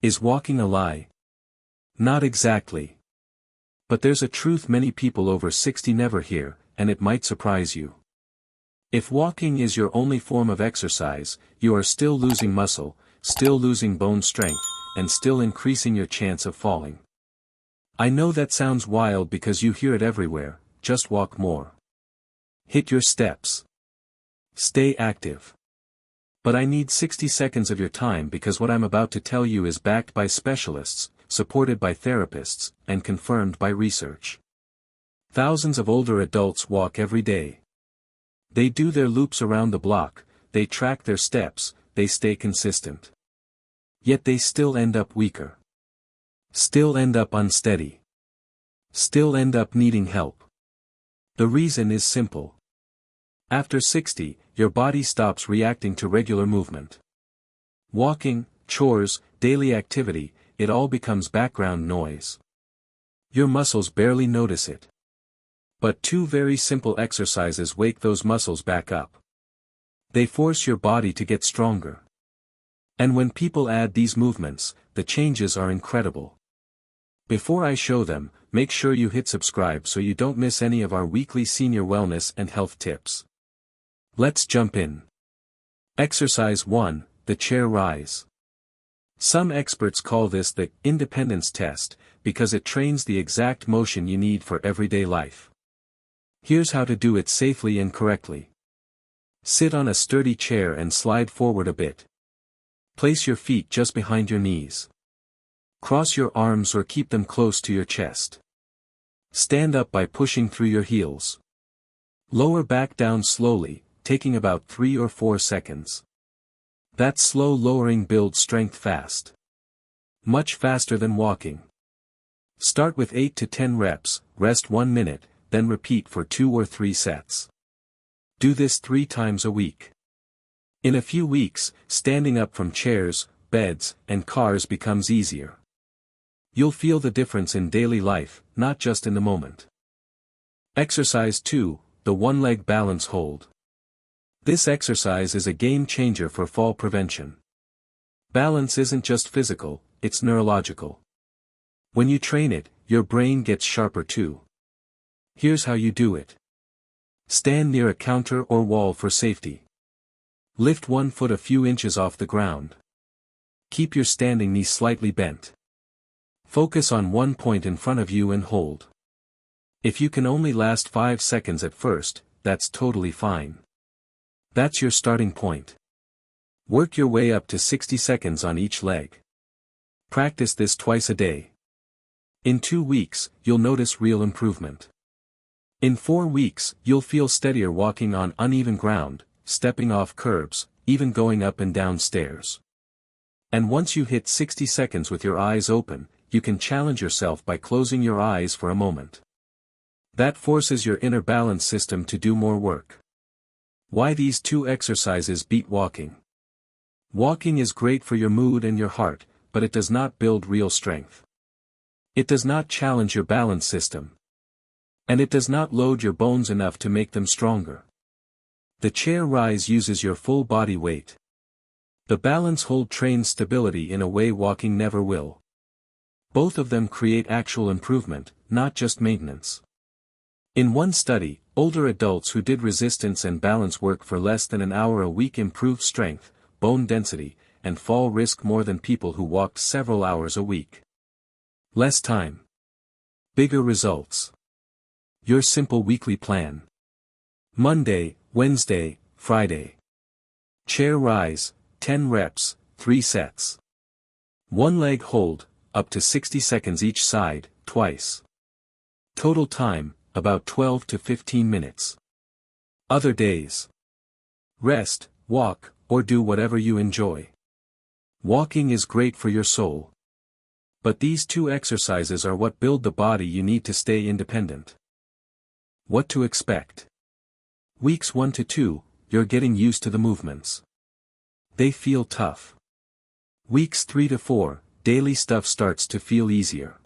Is walking a lie? Not exactly. But there's a truth many people over 60 never hear, and it might surprise you. If walking is your only form of exercise, you are still losing muscle, still losing bone strength, and still increasing your chance of falling. I know that sounds wild because you hear it everywhere. Just walk more. Hit your steps. Stay active. But I need 60 seconds of your time because what I'm about to tell you is backed by specialists, supported by therapists, and confirmed by research. Thousands of older adults walk every day. They do their loops around the block, they track their steps, they stay consistent. Yet they still end up weaker. Still end up unsteady. Still end up needing help. The reason is simple. After 60, your body stops reacting to regular movement. Walking, chores, daily activity, it all becomes background noise. Your muscles barely notice it. But two very simple exercises wake those muscles back up. They force your body to get stronger. And when people add these movements, the changes are incredible. Before I show them, make sure you hit subscribe so you don't miss any of our weekly senior wellness and health tips. Let's jump in. Exercise 1, the chair rise. Some experts call this the independence test, because it trains the exact motion you need for everyday life. Here's how to do it safely and correctly. Sit on a sturdy chair and slide forward a bit. Place your feet just behind your knees. Cross your arms or keep them close to your chest. Stand up by pushing through your heels. Lower back down slowly, taking about 3 or 4 seconds. That slow lowering builds strength fast. Much faster than walking. Start with 8 to 10 reps, rest 1 minute, then repeat for 2 or 3 sets. Do this 3 times a week. In a few weeks, standing up from chairs, beds, and cars becomes easier. You'll feel the difference in daily life, not just in the moment. Exercise 2, the one-leg balance hold. This exercise is a game changer for fall prevention. Balance isn't just physical, it's neurological. When you train it, your brain gets sharper too. Here's how you do it. Stand near a counter or wall for safety. Lift one foot a few inches off the ground. Keep your standing knee slightly bent. Focus on one point in front of you and hold. If you can only last 5 seconds at first, that's totally fine. That's your starting point. Work your way up to 60 seconds on each leg. Practice this twice a day. In 2 weeks, you'll notice real improvement. In 4 weeks, you'll feel steadier walking on uneven ground, stepping off curbs, even going up and down stairs. And once you hit 60 seconds with your eyes open, you can challenge yourself by closing your eyes for a moment. That forces your inner balance system to do more work. Why these 2 exercises beat walking? Walking is great for your mood and your heart, but it does not build real strength. It does not challenge your balance system. And it does not load your bones enough to make them stronger. The chair rise uses your full body weight. The balance hold trains stability in a way walking never will. Both of them create actual improvement, not just maintenance. In one study, older adults who did resistance and balance work for less than an hour a week improved strength, bone density, and fall risk more than people who walked several hours a week. Less time. Bigger results. Your simple weekly plan. Monday, Wednesday, Friday. Chair rise, 10 reps, 3 sets. One leg hold, up to 60 seconds each side, twice. Total time, about 12 to 15 minutes. Other days. Rest, walk, or do whatever you enjoy. Walking is great for your soul. But these 2 exercises are what build the body you need to stay independent. What to expect? Weeks 1 to 2, you're getting used to the movements. They feel tough. Weeks 3 to 4, daily stuff starts to feel easier.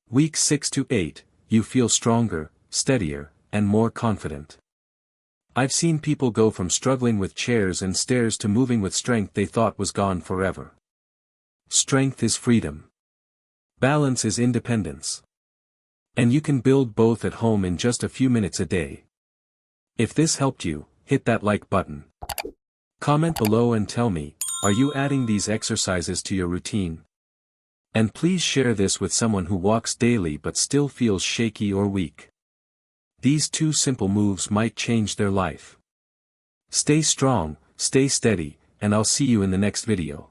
Weeks 6 to 8, you feel stronger, steadier, and more confident. I've seen people go from struggling with chairs and stairs to moving with strength they thought was gone forever. Strength is freedom. Balance is independence. And you can build both at home in just a few minutes a day. If this helped you, hit that like button. Comment below and tell me, are you adding these exercises to your routine? And please share this with someone who walks daily but still feels shaky or weak. These 2 simple moves might change their life. Stay strong, stay steady, and I'll see you in the next video.